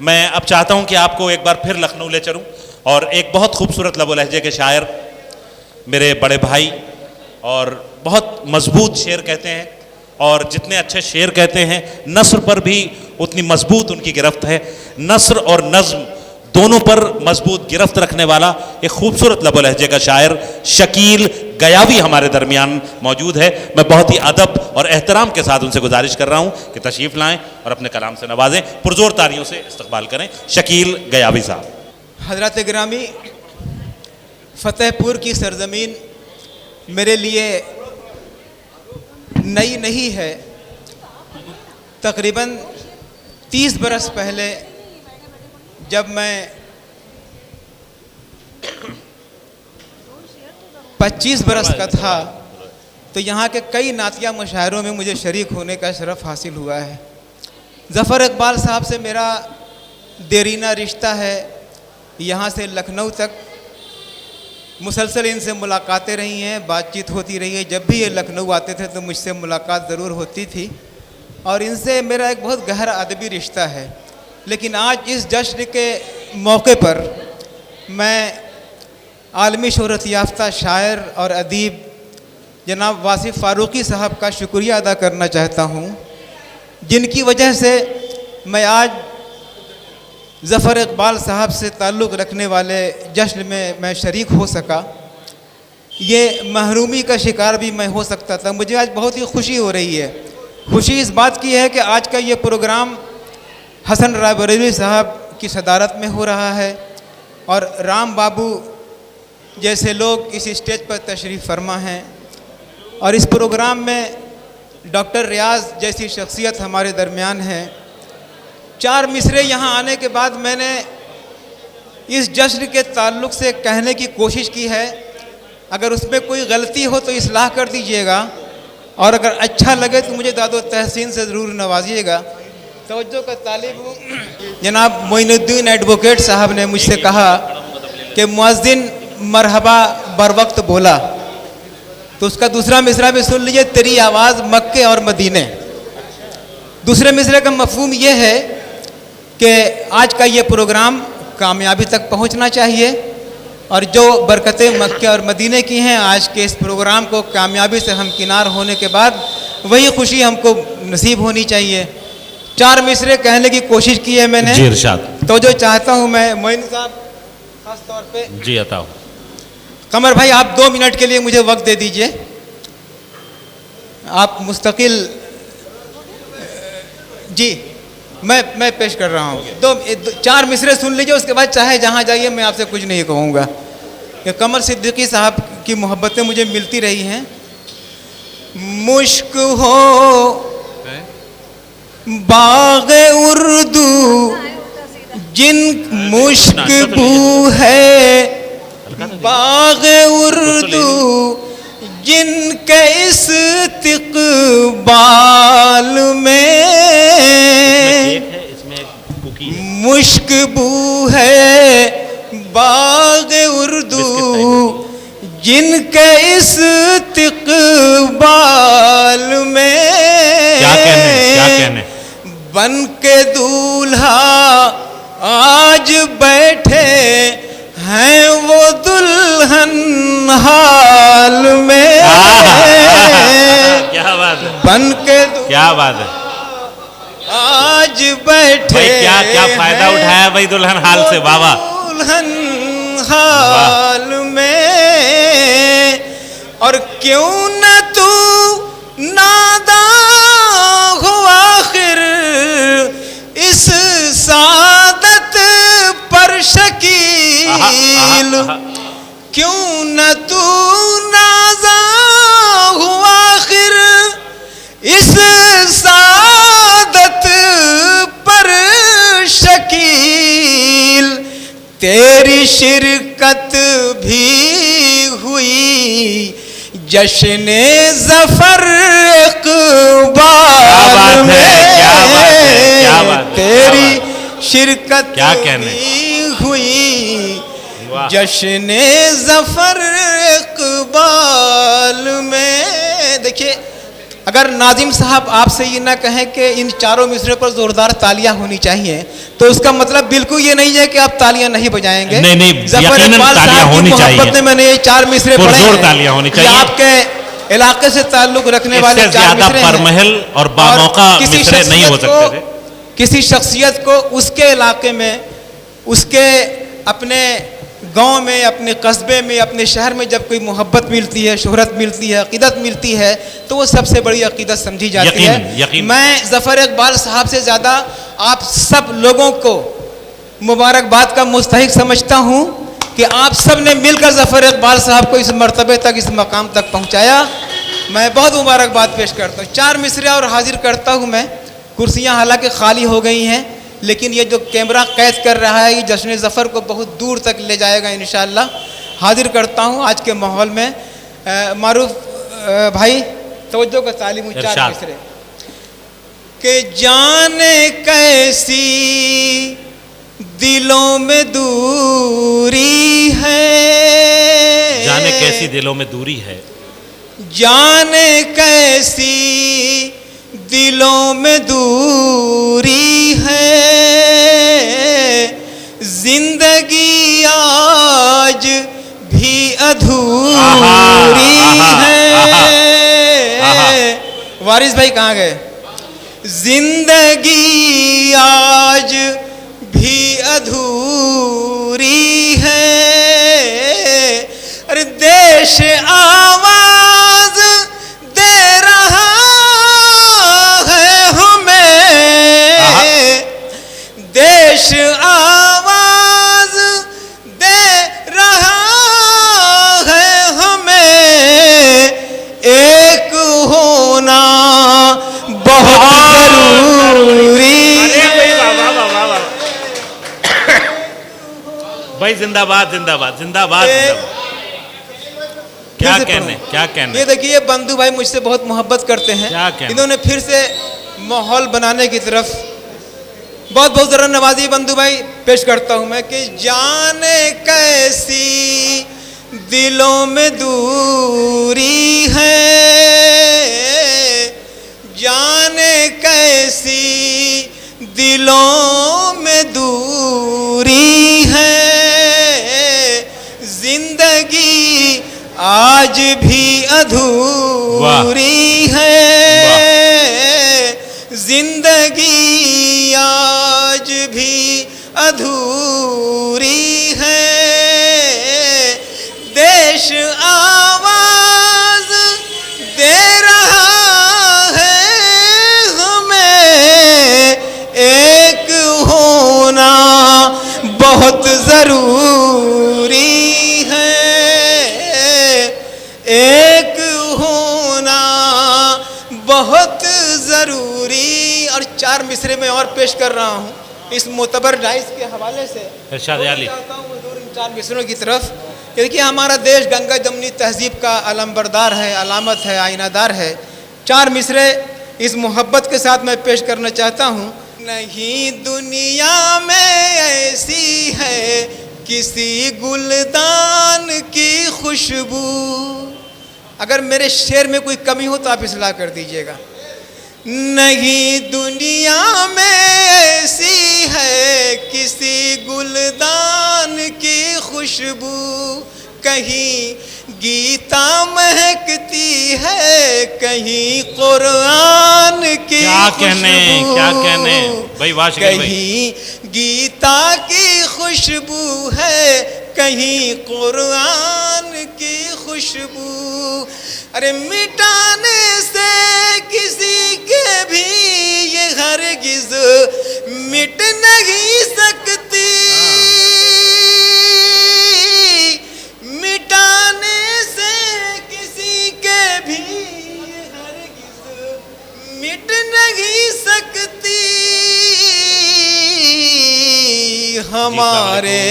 मैं अब चाहता हूं कि आपको एक बार फिर लखनऊ ले चलूं और एक बहुत खूबसूरत लबो लहजे के शायर, मेरे बड़े भाई, और बहुत मजबूत शेर कहते हैं, और जितने अच्छे शेर कहते हैं नस्र पर भी उतनी मजबूत उनकी गिरफ्त है। नस्र और नज्म दोनों पर मजबूत गिरफ्त रखने वाला एक खूबसूरत लबो लहजे का शायर शकील गयावी हमारे दरमियान मौजूद है। मैं बहुत ही अदब और एहतराम के साथ उनसे गुजारिश कर रहा हूं कि तशरीफ लाएं और अपने कलाम से नवाजें। पुरजोर तालियों से इस्तकबाल करें शकील गयावी साहब। हजरत ग्रामी, फतेहपुर की सरजमीन मेरे लिए नई नहीं है। तकरीबन 30 बरस पहले जब मैं 25 बरस का था तो यहाँ के कई नातिया मुशायरों में मुझे शरीक होने का शरफ़ हासिल हुआ है। ज़फ़र इकबाल साहब से मेरा देरीना रिश्ता है। यहाँ से लखनऊ तक मुसलसल इनसे मुलाकातें रही हैं, बातचीत होती रही है। जब भी ये लखनऊ आते थे तो मुझसे मुलाकात ज़रूर होती थी और इनसे मेरा एक बहुत गहरा अदबी रिश्ता है। लेकिन आज इस जश्न के मौके पर मैं आलमी शोहरत याफ्ता शायर और अदीब जनाब वासिफ़ फ़ारूक़ी साहब का शुक्रिया अदा करना चाहता हूँ, जिनकी वजह से मैं आज ज़फ़र इकबाल साहब से ताल्लुक़ रखने वाले जश्न में मैं शरीक हो सका। ये महरूमी का शिकार भी मैं हो सकता था। मुझे आज बहुत ही खुशी हो रही है। खुशी इस बात की है कि आज का ये प्रोग्राम हसन रायबरेली साहब की सदारत में हो रहा है और राम बाबू जैसे लोग इस स्टेज पर तशरीफ़ फरमा हैं और इस प्रोग्राम में डॉक्टर रियाज जैसी शख्सियत हमारे दरमियान है। 4 मिसरे यहाँ आने के बाद मैंने इस जश्न के ताल्लुक़ से कहने की कोशिश की है। अगर उसमें कोई गलती हो तो इस्लाह कर दीजिएगा और अगर अच्छा लगे तो मुझे दादो तहसीन से ज़रूर नवाजिएगा। तवज्जो का तालिब हूँ। जनाब मोइनुद्दीन एडवोकेट साहब ने मुझसे कहा कि मुअज़्ज़िन मरहबा बर वक्त बोला, तो उसका दूसरा मिसरा भी सुन लीजिए, तेरी आवाज़ मक्के और मदीने। दूसरे मिसरे का मफहूम ये है कि आज का ये प्रोग्राम कामयाबी तक पहुंचना चाहिए और जो बरकतें मक्के और मदीने की हैं, आज के इस प्रोग्राम को कामयाबी से हमकिनार होने के बाद वही खुशी हमको नसीब होनी चाहिए। 4 मिसरे कहने की कोशिश की है मैंने जी इरशाद। तो जो चाहता हूँ मैं मोइन साहब खास तौर पे जी अता कमर भाई, आप 2 मिनट के लिए मुझे वक्त दे दीजिए। आप मुस्तकिल जी मैं पेश कर रहा हूँ। 4 मिसरे सुन लीजिए, उसके बाद चाहे जहाँ जाइए मैं आपसे कुछ नहीं कहूँगा। कि कमर सिद्दीकी साहब की मोहब्बतें मुझे मिलती रही हैं। मुश्क हो बाग़े उर्दू जिन मुश्क बू है, बाग़े उर्दू जिनके इस्तिक़बाल में मुश्क बू है, बाग़े उर्दू जिनके इस्तिक़बाल में क्या कहने बन के दूल्हा आज बैठे हैं वो दुल्हन हाल में। क्या बात है, बन के क्या बात है। आज बैठे भाई क्या फायदा उठाया भाई दुल्हन हाल से। वाह वाह। दुल्हन हाल में और क्यों न तू नादा हो आखिर इस सादत पर शकील। क्यों न तू नाजा हो आखिर इस सादत पर शकील। तेरी शिरकत भी हुई जश्ने ज़फ़र इक़बाल में। तेरी शिरकत भी हुई जश्ने ज़फ़र इक़बाल में। देखिए अगर नाजिम साहब आपसे ये ना कहें कि इन चारों मिसरे पर जोरदार तालियां होनी चाहिए, तो उसका मतलब बिल्कुल ये नहीं है कि आप तालियां नहीं बजाएंगे। नहीं, ज़फ़र यकीनन इकबाल तालियां साहब की होनी मोहब्बत चाहिए। में मैंने ये 4 मिसरे पढ़े पुरजोर हैं। तालियां होनी ये चाहिए। आपके इलाके से ताल्लुक रखने वाले इससे 4 ज्यादा मिसरे हैं। परमहल और बामौका और किसी मिसरे नहीं हो शख्सियत को- सकते थे। किसी शख्सियत को उसके इलाके में, उसके अपने गांव में, अपने कस्बे में, अपने शहर में जब कोई मोहब्बत मिलती है, शोहरत मिलती है, अकीदत मिलती है, तो वो सबसे बड़ी अकीदत समझी जाती है। यकीन। मैं ज़फ़र इकबाल साहब से ज़्यादा आप सब लोगों को मुबारकबाद का मुस्तहिक समझता हूँ कि आप सब ने मिलकर ज़फ़र इकबाल साहब को इस मर्तबे तक, इस मकाम तक पहुँचाया। मैं बहुत मुबारकबाद पेश करता हूँ। 4 मिसरे और हाजिर करता हूँ मैं। कुर्सियाँ हालांकि खाली हो गई हैं, लेकिन ये जो कैमरा कैद कर रहा है, ये जश्न ज़फ़र को बहुत दूर तक ले जाएगा इंशाअल्लाह। हाजिर करता हूँ आज के माहौल में। मारूफ भाई तवज्जो का तालीम 4 इरशाद। मिसरे के जाने कैसी दिलों में दूरी है, जाने कैसी दिलों में दूरी है, जाने कैसी दिलों में दूरी है, जिंदगी आज भी अधूरी है। वारिस भाई कहाँ गए? जिंदगी आज भी अधूरी है, अरे देश आवाज दे रहा है हमें, देश आवाज दे रहा है हमें, एक होना बहुत जरूरी भाई जिंदाबाद जिंदाबाद जिंदाबाद जिंदाबाद। क्या फिर से कहने पढ़ूं। क्या कहने। ये देखिए बंधु भाई मुझसे बहुत मोहब्बत करते हैं। क्या कहने। इन्होंने फिर से माहौल बनाने की तरफ बहुत बहुत ज़रा नवाजी बंधु भाई पेश करता हूँ मैं कि जाने कैसी दिलों में दूरी है, जाने कैसी दिलों में दूरी है, जिंदगी आज भी अधूरी है, जिंदगी आज भी अधूरी है, देश आवाज दे रहा है हमें, एक होना बहुत जरूरी है, एक होना बहुत जरूरी। और 4 मिसरे में और पेश कर रहा हूँ इस मोतबर डाइस के हवाले से। इरशाद अली। चाहता हूँ हुजूर इन 4 मिसरों की तरफ। देखिए हमारा देश गंगा जमनी तहजीब का अलंबरदार है, अलामत है, आईनादार है। 4 मिसरे इस मोहब्बत के साथ मैं पेश करना चाहता हूँ। नहीं दुनिया में ऐसी है किसी गुलदान की खुशबू। अगर मेरे शेर में कोई कमी हो तो आप इस्लाह कर दीजिएगा। नहीं दुनिया में ऐसी है किसी गुलदान की खुशबू, कहीं गीता महकती है, कहीं कुरान की क्या कहने खुशबू, क्या कहने भाई वाशिक भाई। कहीं गीता की खुशबू है, कहीं कुरान की खुशबू। अरे मिटाने से किसी के भी ये हरगिज़ मिट नहीं सकती, मिटाने से किसी के भी ये हरगिज़ मिट नहीं सकती। हमारे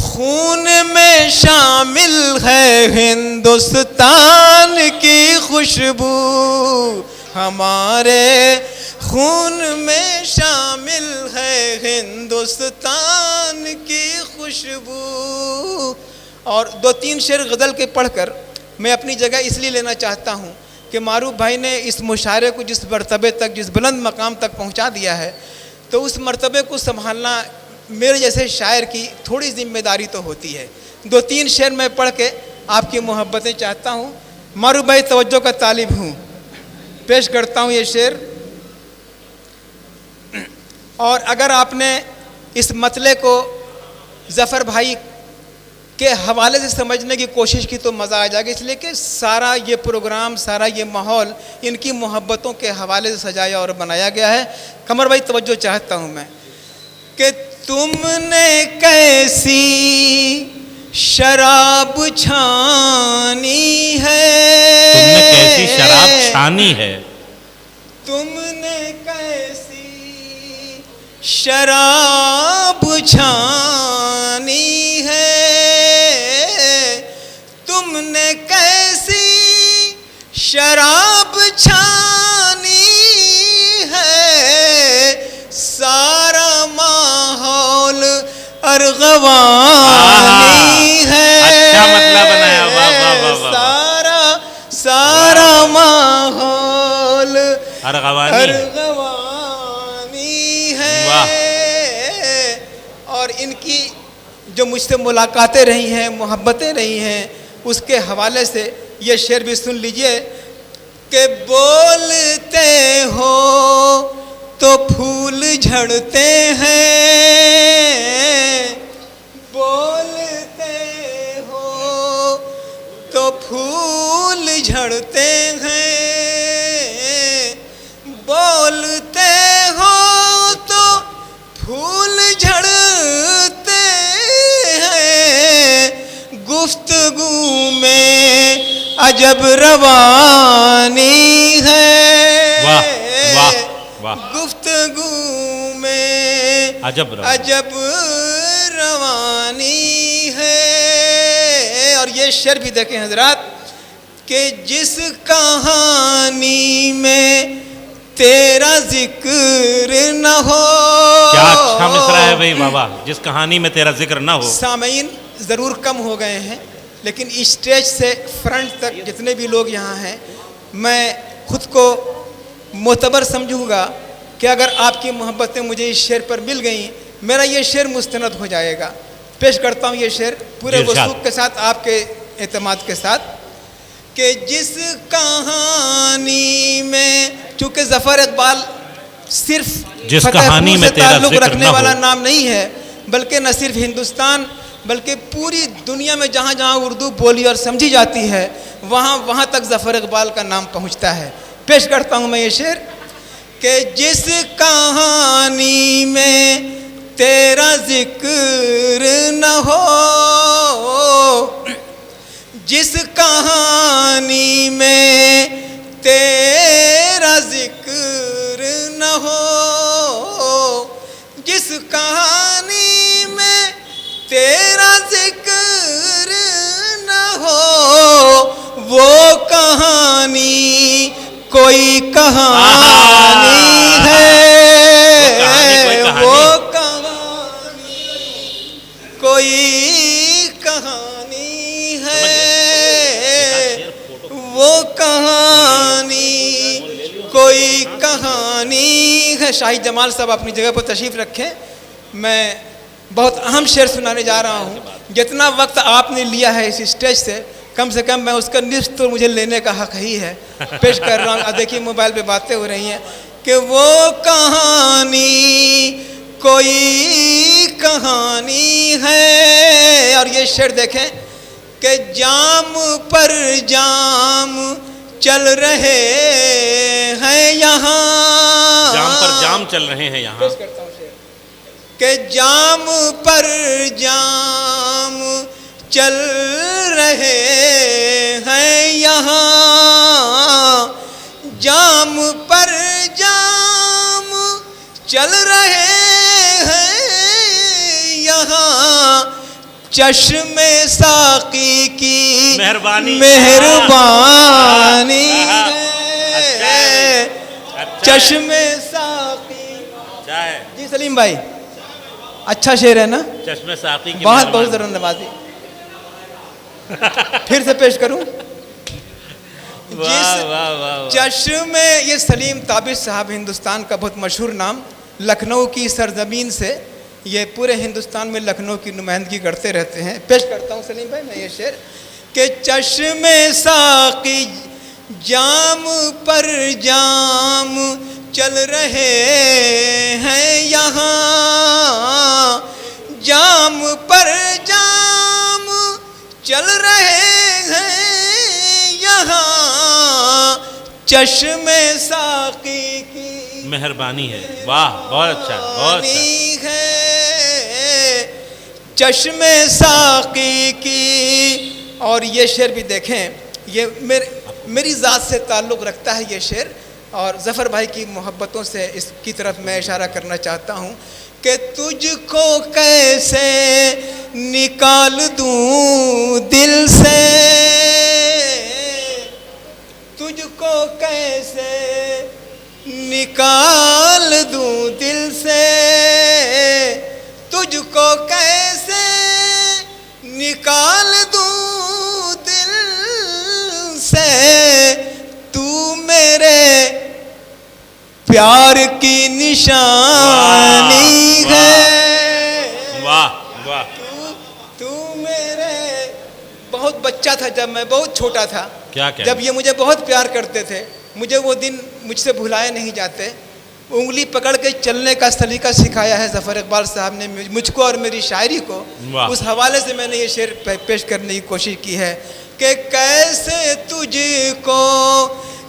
खून में शामिल है हिंदुस्तान की खुशबू, हमारे खून में शामिल है हिंदुस्तान की खुशबू। और 2-3 शेर गज़ल के पढ़कर मैं अपनी जगह इसलिए लेना चाहता हूँ कि मारूफ भाई ने इस मुशायरे को जिस मर्तबे तक, जिस बुलंद मकाम तक पहुंचा दिया है, तो उस मर्तबे को संभालना मेरे जैसे शायर की थोड़ी जिम्मेदारी तो होती है। 2-3 शेर मैं पढ़ के आपकी मोहब्बतें चाहता हूँ। मारूफ भाई तवज्जो का तालिब हूँ, पेश करता हूँ ये शेर। और अगर आपने इस मतले को ज़फ़र भाई के हवाले से समझने की कोशिश की तो मज़ा आ जाएगा, इसलिए कि सारा ये प्रोग्राम, सारा ये माहौल इनकी मोहब्बतों के हवाले से सजाया और बनाया गया है। कमर भाई तवज्जो चाहता हूँ मैं कि तुमने कैसी शराब छानी है, तुमने कैसी शराब छानी है, तुमने कैसी शराब छानी है, तुमने कैसी शराब छानी है, सारा माहौल अरगवानी है। अच्छा मतलब बनाया, वाह वाह वाह वाह। सारा माहौल अरगवानी है। और इनकी जो मुझसे मुलाकातें रही हैं, मोहब्बतें रही हैं, उसके हवाले से ये शेर भी सुन लीजिए कि बोलते हो तो फूल झड़ते हैं, बोलते हो तो फूल झड़ते हैं, बोलते हो तो फूल झड़ते हैं, गुफ्तगू में अजब रवानी है। वाह वाह वाह। गुफ्तगू में अजब रवानी है। और ये शेर भी देखें हजरात कि जिस कहानी में तेरा जिक्र न हो। क्या अच्छा मिसरा है भाई बाबा, जिस कहानी में तेरा जिक्र ना हो। सामीन ज़रूर कम हो गए हैं, लेकिन स्टेज से फ्रंट तक जितने भी लोग यहाँ हैं, मैं खुद को मोतबर समझूंगा कि अगर आपकी मोहब्बतें मुझे इस शेर पर मिल गई, मेरा ये शेर मुस्तनद हो जाएगा। पेश करता हूँ ये शेर पूरे वसूख के साथ, आपके एतमाद के साथ कि जिस कहानी में, चूँकि ज़फ़र इकबाल सिर्फ जिस कहानी में तेरा जिक्र रखने न वाला हो, नाम नहीं है, बल्कि न सिर्फ हिंदुस्तान बल्कि पूरी दुनिया में जहाँ जहाँ उर्दू बोली और समझी जाती है, वहाँ वहाँ तक ज़फ़र इकबाल का नाम पहुँचता है। पेश करता हूँ मैं ये शेर कि जिस कहानी में तेरा जिक्र न हो, जिस कहानी में तेरा जिक्र न हो, जिस कहानी में तेरा जिक्र न हो, वो कहानी कोई कहानी है, वो कहानी कोई कहानी है, वो कहानी कोई कहानी है। शाही जमाल साहब अपनी जगह पर तशरीफ़ रखें। मैं बहुत अहम शेर सुनाने जा रहा हूँ। जितना वक्त आपने लिया है इस स्टेज से, कम से कम मैं उसका निस्फ तो मुझे लेने का हक ही है। पेश कर रहा हूँ। अब देखिए मोबाइल पे बातें हो रही हैं कि वो कहानी कोई कहानी है। और ये शेर देखें कि जाम पर जाम चल रहे हैं यहाँ, जाम पर जाम चल रहे हैं यहाँ, कि जाम पर जाम चल रहे हैं यहाँ, जाम पर जाम चल रहे हैं यहाँ, चश्मे साकी की मेहरबानी है, चश्मे साकी। जी सलीम भाई, अच्छा शेर है ना? चश्मे साकी की बहुत बहुत जरूर नवाजी। फिर से पेश करूं? वाह वाह वाह। चश्मे, ये सलीम ताबिश साहब, हिंदुस्तान का बहुत मशहूर नाम, लखनऊ की सरजमीन से ये पूरे हिंदुस्तान में लखनऊ की नुमाइंदगी करते रहते हैं। पेश करता हूँ सलीम भाई मैं ये शेर कि चश्मे साकी जाम पर जाम चल रहे हैं यहाँ, जाम पर जाम चल रहे हैं यहाँ, चश्मे साकी की मेहरबानी है। वाह बहुत अच्छा बहुत अच्छा। है चश्मे साकी की। और ये शेर भी देखें, ये मेरी ज़ात से ताल्लुक़ रखता है ये शेर, और ज़फ़र भाई की मोहब्बतों से इसकी तरफ मैं इशारा करना चाहता हूँ कि तुझको कैसे निकाल दूँ दिल से, तुझको कैसे निकाल दूँ दिल से, तुझको कैसे निकाल दूँ दिल से, तू मेरे प्यार की निशानी है। वाह वाह। तू मेरे, बहुत बच्चा था जब मैं, बहुत छोटा था, क्या क्या? जब ये मुझे बहुत प्यार करते थे, मुझे वो दिन मुझसे भुलाए नहीं जाते। उंगली पकड़ के चलने का सलीका सिखाया है ज़फ़र इकबाल साहब ने मुझको और मेरी शायरी को। उस हवाले से मैंने ये शेर पेश करने की कोशिश की है कि कैसे तुझको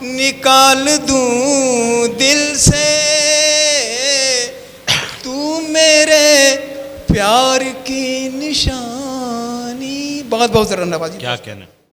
निकाल दूँ दिल से, तू मेरे प्यार की निशानी। बहुत बहुत ज़रा नवाजी। क्या कहना।